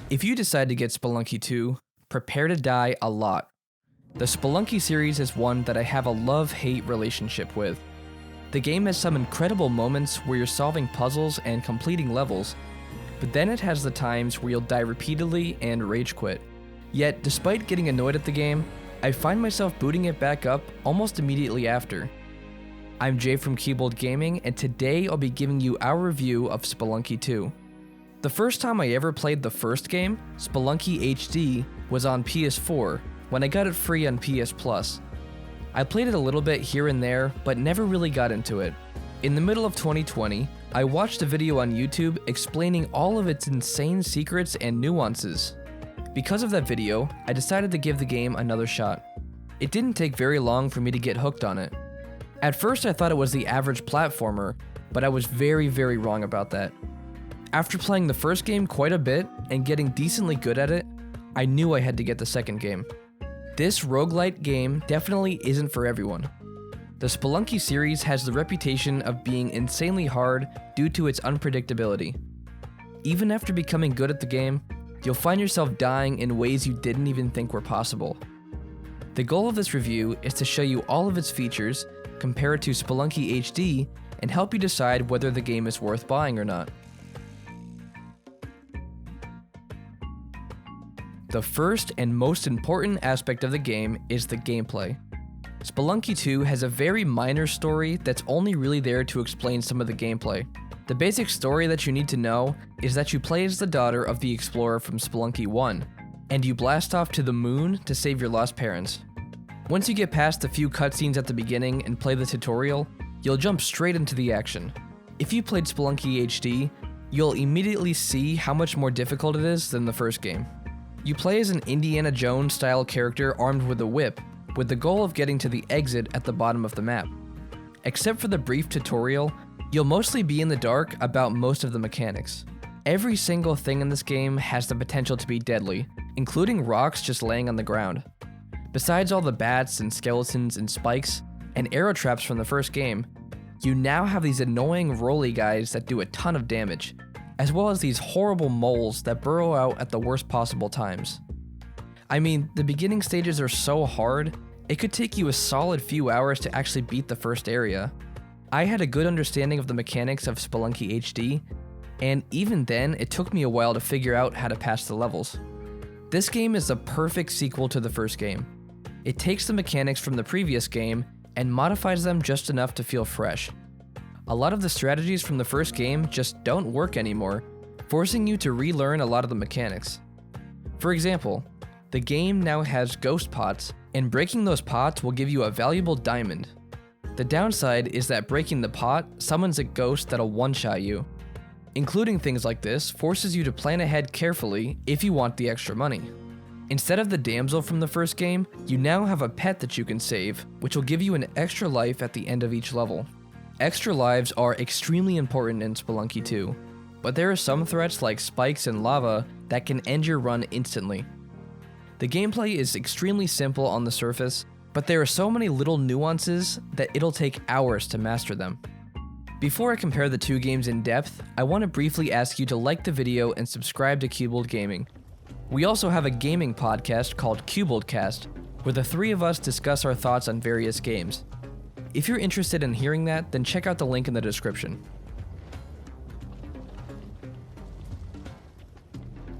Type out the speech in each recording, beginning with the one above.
If you decide to get Spelunky 2, prepare to die a lot. The Spelunky series is one that I have a love-hate relationship with. The game has some incredible moments where you're solving puzzles and completing levels, but then it has the times where you'll die repeatedly and rage quit. Yet, despite getting annoyed at the game, I find myself booting it back up almost immediately after. I'm Jay from Cubold Gaming, and today I'll be giving you our review of Spelunky 2. The first time I ever played the first game, Spelunky HD, was on PS4, when I got it free on PS Plus. I played it a little bit here and there, but never really got into it. In the middle of 2020, I watched a video on YouTube explaining all of its insane secrets and nuances. Because of that video, I decided to give the game another shot. It didn't take very long for me to get hooked on it. At first I thought it was the average platformer, but I was very wrong about that. After playing the first game quite a bit and getting decently good at it, I knew I had to get the second game. This roguelike game definitely isn't for everyone. The Spelunky series has the reputation of being insanely hard due to its unpredictability. Even after becoming good at the game, you'll find yourself dying in ways you didn't even think were possible. The goal of this review is to show you all of its features, compare it to Spelunky HD, and help you decide whether the game is worth buying or not. The first and most important aspect of the game is the gameplay. Spelunky 2 has a very minor story that's only really there to explain some of the gameplay. The basic story that you need to know is that you play as the daughter of the explorer from Spelunky 1, and you blast off to the moon to save your lost parents. Once you get past a few cutscenes at the beginning and play the tutorial, you'll jump straight into the action. If you played Spelunky HD, you'll immediately see how much more difficult it is than the first game. You play as an Indiana Jones style character armed with a whip, with the goal of getting to the exit at the bottom of the map. Except for the brief tutorial, you'll mostly be in the dark about most of the mechanics. Every single thing in this game has the potential to be deadly, including rocks just laying on the ground. Besides all the bats and skeletons and spikes, and arrow traps from the first game, you now have these annoying rolly guys that do a ton of damage, as well as these horrible moles that burrow out at the worst possible times. I mean, the beginning stages are so hard, it could take you a solid few hours to actually beat the first area. I had a good understanding of the mechanics of Spelunky HD, and even then, it took me a while to figure out how to pass the levels. This game is the perfect sequel to the first game. It takes the mechanics from the previous game and modifies them just enough to feel fresh. A lot of the strategies from the first game just don't work anymore, forcing you to relearn a lot of the mechanics. For example, the game now has ghost pots, and breaking those pots will give you a valuable diamond. The downside is that breaking the pot summons a ghost that'll one-shot you. Including things like this forces you to plan ahead carefully if you want the extra money. Instead of the damsel from the first game, you now have a pet that you can save, which will give you an extra life at the end of each level. Extra lives are extremely important in Spelunky 2, but there are some threats like spikes and lava that can end your run instantly. The gameplay is extremely simple on the surface, but there are so many little nuances that it'll take hours to master them. Before I compare the two games in depth, I want to briefly ask you to like the video and subscribe to Cubold Gaming. We also have a gaming podcast called Cuboldcast, where the three of us discuss our thoughts on various games. If you're interested in hearing that, then check out the link in the description.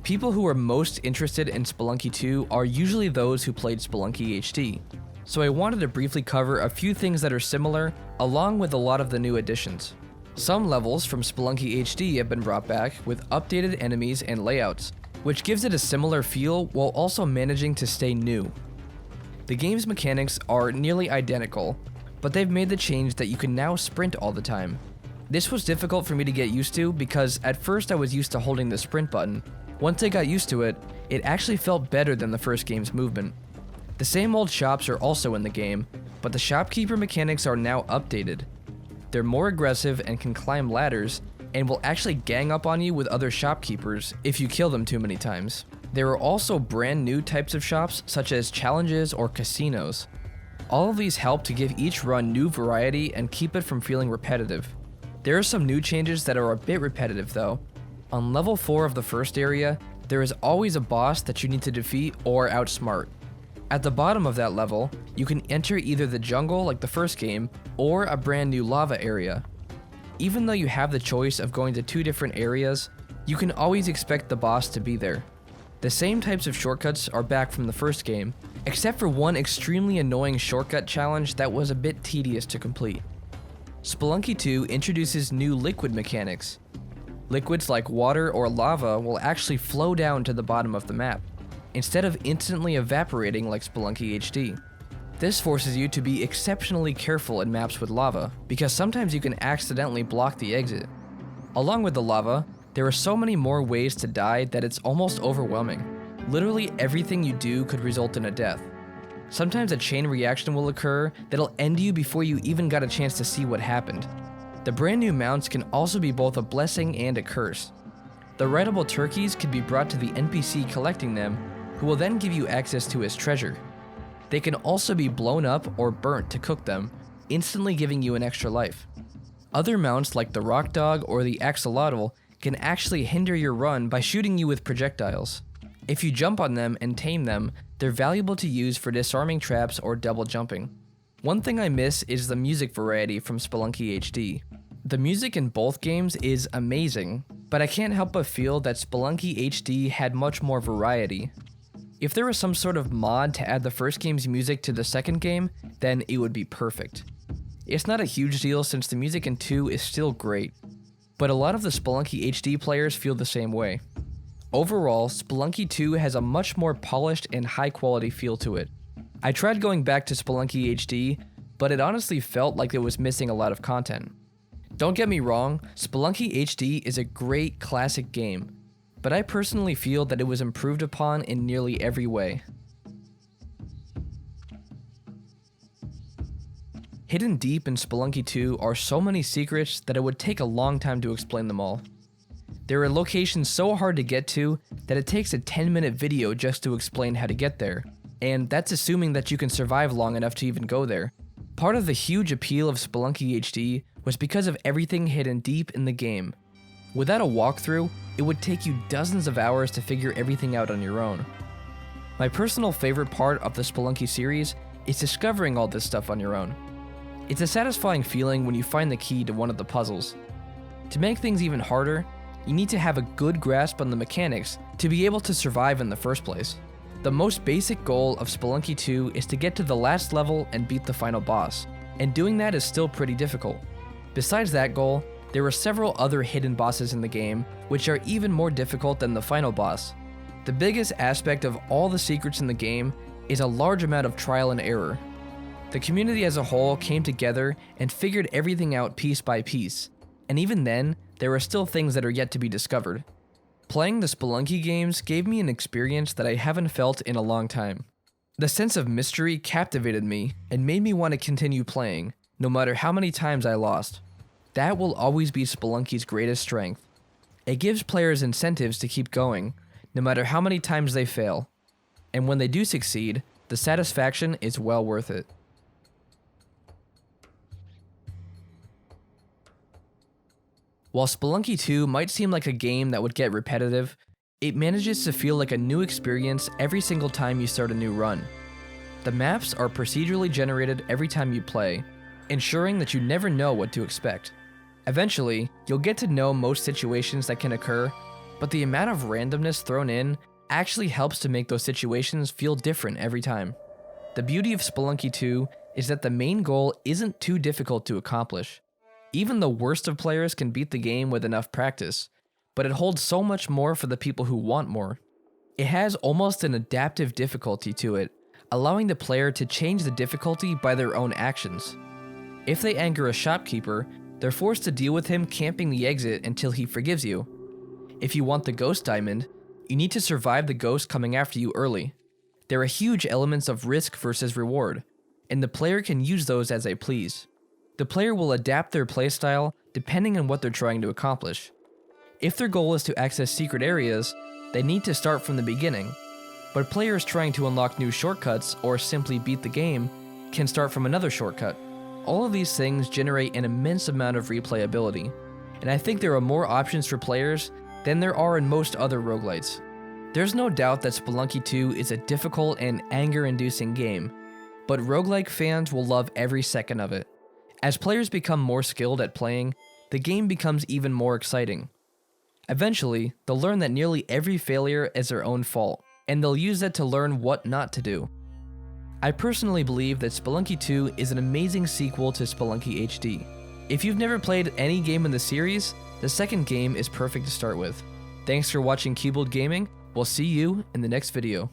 People who are most interested in Spelunky 2 are usually those who played Spelunky HD, so I wanted to briefly cover a few things that are similar, along with a lot of the new additions. Some levels from Spelunky HD have been brought back with updated enemies and layouts, which gives it a similar feel while also managing to stay new. The game's mechanics are nearly identical, but they've made the change that you can now sprint all the time. This was difficult for me to get used to because at first I was used to holding the sprint button. Once I got used to it, it actually felt better than the first game's movement. The same old shops are also in the game, but the shopkeeper mechanics are now updated. They're more aggressive and can climb ladders, and will actually gang up on you with other shopkeepers if you kill them too many times. There are also brand new types of shops such as challenges or casinos. All of these help to give each run new variety and keep it from feeling repetitive. There are some new changes that are a bit repetitive though. On level 4 of the first area, there is always a boss that you need to defeat or outsmart. At the bottom of that level, you can enter either the jungle like the first game, or a brand new lava area. Even though you have the choice of going to two different areas, you can always expect the boss to be there. The same types of shortcuts are back from the first game, except for one extremely annoying shortcut challenge that was a bit tedious to complete. Spelunky 2 introduces new liquid mechanics. Liquids like water or lava will actually flow down to the bottom of the map, instead of instantly evaporating like Spelunky HD. This forces you to be exceptionally careful in maps with lava, because sometimes you can accidentally block the exit. Along with the lava, there are so many more ways to die that it's almost overwhelming. Literally everything you do could result in a death. Sometimes a chain reaction will occur that'll end you before you even got a chance to see what happened. The brand new mounts can also be both a blessing and a curse. The rideable turkeys can be brought to the NPC collecting them, who will then give you access to his treasure. They can also be blown up or burnt to cook them, instantly giving you an extra life. Other mounts like the rock dog or the axolotl can actually hinder your run by shooting you with projectiles. If you jump on them and tame them, they're valuable to use for disarming traps or double jumping. One thing I miss is the music variety from Spelunky HD. The music in both games is amazing, but I can't help but feel that Spelunky HD had much more variety. If there was some sort of mod to add the first game's music to the second game, then it would be perfect. It's not a huge deal since the music in 2 is still great, but a lot of the Spelunky HD players feel the same way. Overall, Spelunky 2 has a much more polished and high quality feel to it. I tried going back to Spelunky HD, but it honestly felt like it was missing a lot of content. Don't get me wrong, Spelunky HD is a great classic game, but I personally feel that it was improved upon in nearly every way. Hidden deep in Spelunky 2 are so many secrets that it would take a long time to explain them all. There are locations so hard to get to that it takes a 10-minute video just to explain how to get there, and that's assuming that you can survive long enough to even go there. Part of the huge appeal of Spelunky HD was because of everything hidden deep in the game. Without a walkthrough, it would take you dozens of hours to figure everything out on your own. My personal favorite part of the Spelunky series is discovering all this stuff on your own. It's a satisfying feeling when you find the key to one of the puzzles. To make things even harder, you need to have a good grasp on the mechanics to be able to survive in the first place. The most basic goal of Spelunky 2 is to get to the last level and beat the final boss, and doing that is still pretty difficult. Besides that goal, there are several other hidden bosses in the game which are even more difficult than the final boss. The biggest aspect of all the secrets in the game is a large amount of trial and error. The community as a whole came together and figured everything out piece by piece, and even then, there are still things that are yet to be discovered. Playing the Spelunky games gave me an experience that I haven't felt in a long time. The sense of mystery captivated me and made me want to continue playing, no matter how many times I lost. That will always be Spelunky's greatest strength. It gives players incentives to keep going, no matter how many times they fail. And when they do succeed, the satisfaction is well worth it. While Spelunky 2 might seem like a game that would get repetitive, it manages to feel like a new experience every single time you start a new run. The maps are procedurally generated every time you play, ensuring that you never know what to expect. Eventually, you'll get to know most situations that can occur, but the amount of randomness thrown in actually helps to make those situations feel different every time. The beauty of Spelunky 2 is that the main goal isn't too difficult to accomplish. Even the worst of players can beat the game with enough practice, but it holds so much more for the people who want more. It has almost an adaptive difficulty to it, allowing the player to change the difficulty by their own actions. If they anger a shopkeeper, they're forced to deal with him camping the exit until he forgives you. If you want the ghost diamond, you need to survive the ghost coming after you early. There are huge elements of risk versus reward, and the player can use those as they please. The player will adapt their playstyle depending on what they're trying to accomplish. If their goal is to access secret areas, they need to start from the beginning, but players trying to unlock new shortcuts or simply beat the game can start from another shortcut. All of these things generate an immense amount of replayability, and I think there are more options for players than there are in most other roguelites. There's no doubt that Spelunky 2 is a difficult and anger-inducing game, but roguelike fans will love every second of it. As players become more skilled at playing, the game becomes even more exciting. Eventually, they'll learn that nearly every failure is their own fault, and they'll use that to learn what not to do. I personally believe that Spelunky 2 is an amazing sequel to Spelunky HD. If you've never played any game in the series, the second game is perfect to start with. Thanks for watching Cubold Gaming. We'll see you in the next video.